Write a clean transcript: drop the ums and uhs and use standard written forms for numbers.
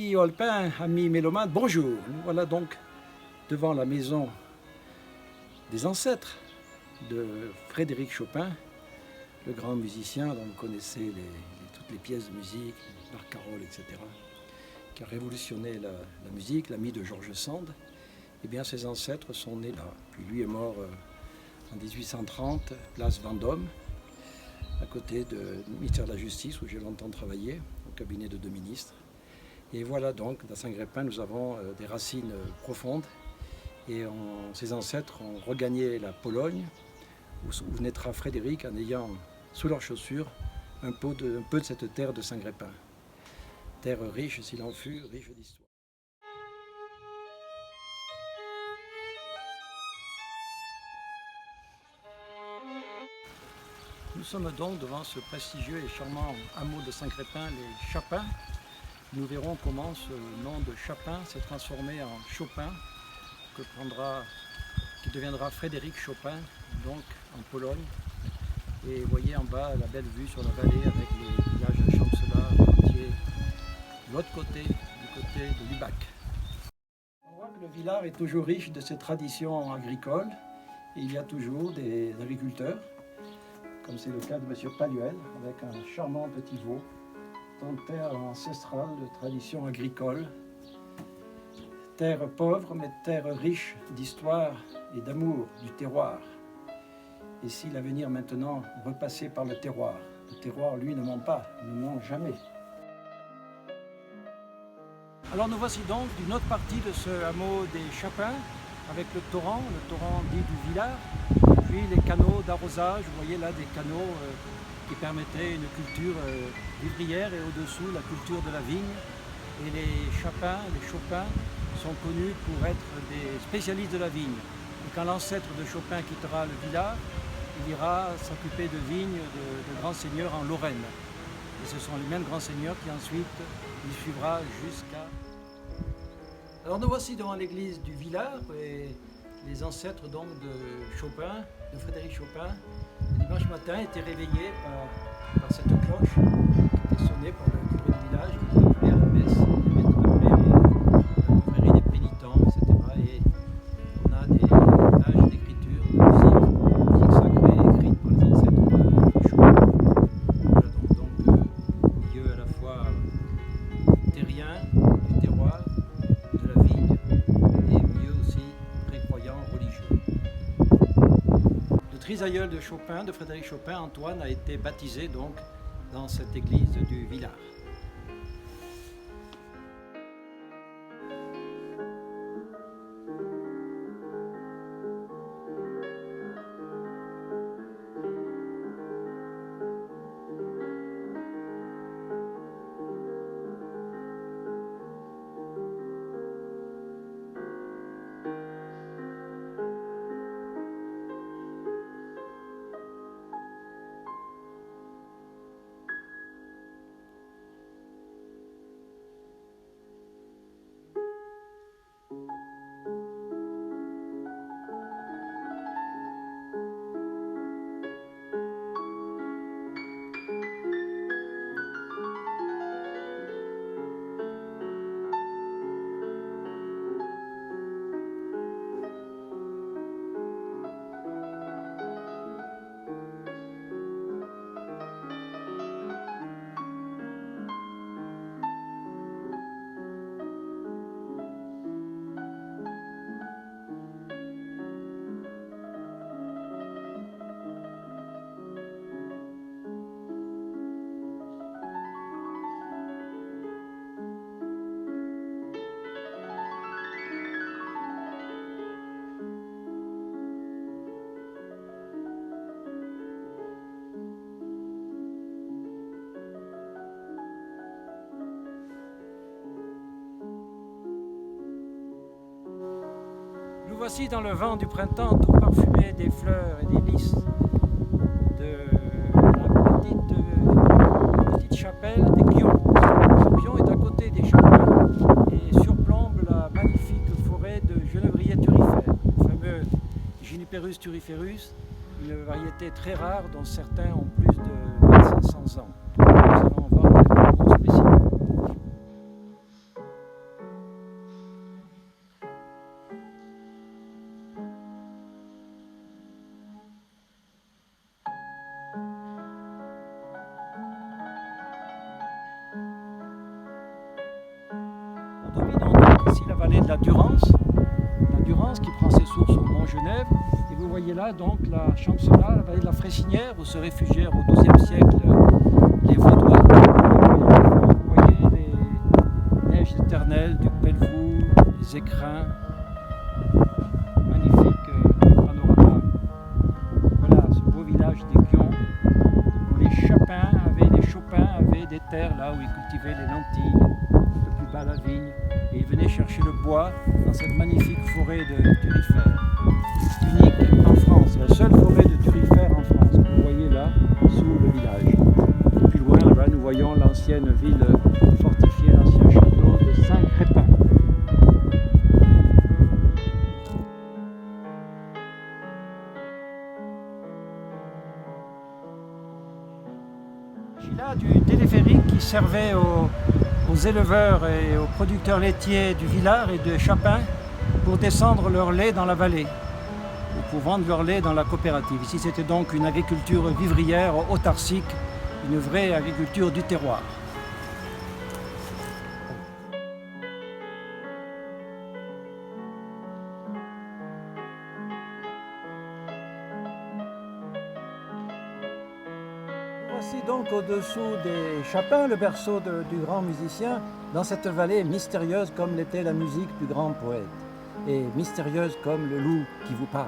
Amis Olpins, amis mélomanes, bonjour. Nous voilà donc devant la maison des ancêtres de Frédéric Chopin, le grand musicien dont vous connaissez toutes les pièces de musique, barcaroles, etc., qui a révolutionné la musique, l'ami de George Sand. Eh bien, ses ancêtres sont nés là. Puis lui est mort en 1830, place Vendôme, à côté du ministère de la Justice, où j'ai longtemps travaillé, au cabinet de 2 ministres. Et voilà donc, dans Saint-Grépin, nous avons des racines profondes. Et ses ancêtres ont regagné la Pologne, où naîtra Frédéric en ayant sous leurs chaussures un peu de cette terre de Saint-Grépin. Terre riche, s'il en fut, riche d'histoire. Nous sommes donc devant ce prestigieux et charmant hameau de Saint-Grépin, les Chapins. Nous verrons comment ce nom de Chapin s'est transformé en Chopin, qui deviendra Frédéric Chopin, donc en Pologne. Et vous voyez en bas la belle vue sur la vallée avec les villages de Champs-Cela, Rentier, de l'autre côté, du côté de Lubac. On voit que le village est toujours riche de ses traditions agricoles. Et il y a toujours des agriculteurs, comme c'est le cas de M. Paluel, avec un charmant petit veau, dans terre ancestrale de tradition agricole. Terre pauvre, mais terre riche d'histoire et d'amour du terroir. Et si l'avenir maintenant repassait par le terroir, lui, ne ment pas, ne ment jamais. Alors nous voici donc d'une autre partie de ce hameau des Chapins, avec le torrent dit du Villard, puis les canaux d'arrosage. Vous voyez là des canaux qui permettaient une culture vivrière et au-dessous la culture de la vigne. Et les Chapins, les Chopins, sont connus pour être des spécialistes de la vigne. Et quand l'ancêtre de Chopin quittera le village, il ira s'occuper de vignes de grands seigneurs en Lorraine. Et ce sont les mêmes grands seigneurs qui ensuite il suivra jusqu'à... Alors nous voici devant l'église du village et les ancêtres donc de Chopin, de Frédéric Chopin. Le dimanche matin étaient réveillés par cette cloche qui était sonnée par le curé du village qui les appelait à la messe. Il avait appelé la confrérie des pénitents, etc. Et on a des pages d'écriture, de musique sacrée écrite par les ancêtres de Chopin. Voilà donc lieu à la fois terrien, du terroir, de la vigne, et lieu aussi très croyant, religieux. Le trisaïeul de Chopin, de Frédéric Chopin, Antoine, a été baptisé donc dans cette église du village. Nous voici dans le vent du printemps, tout parfumé des fleurs et des lys de la petite chapelle des Pions. Le Pion est à côté des Chapins et surplombe la magnifique forêt de Genévrier turifère, le fameux Juniperus turiferus, une variété très rare dont certains ont plus de 1500 ans. Nous allons voir quelques spécimens. Nous dominons donc ici la vallée de la Durance qui prend ses sources au Mont Genève. Et vous voyez là donc la Champcenat, la vallée de la Fressinière, où se réfugièrent au XIIe siècle les Vaudois. Vous voyez les neiges éternelles du Pelvoux, les écrins. Magnifique panorama. Voilà ce beau village d'Éguion, où les Chopins avaient des terres là où ils cultivaient les lentilles, le plus bas la vigne, et ils venaient chercher le bois dans cette magnifique forêt de turifères, unique en France, la seule forêt de turifères en France, que vous voyez là, sous le village. Et plus loin, là-bas, nous voyons l'ancienne ville fortifiée, l'ancien château de Saint-Crépin. Il s'agit là du téléphérique qui servait aux éleveurs et aux producteurs laitiers du Villard et de Chapin pour descendre leur lait dans la vallée, ou pour vendre leur lait dans la coopérative. Ici, c'était donc une agriculture vivrière autarcique, une vraie agriculture du terroir. Voici donc au-dessous des Chapins, le berceau du grand musicien, dans cette vallée mystérieuse comme l'était la musique du grand poète, et mystérieuse comme le loup qui vous parle.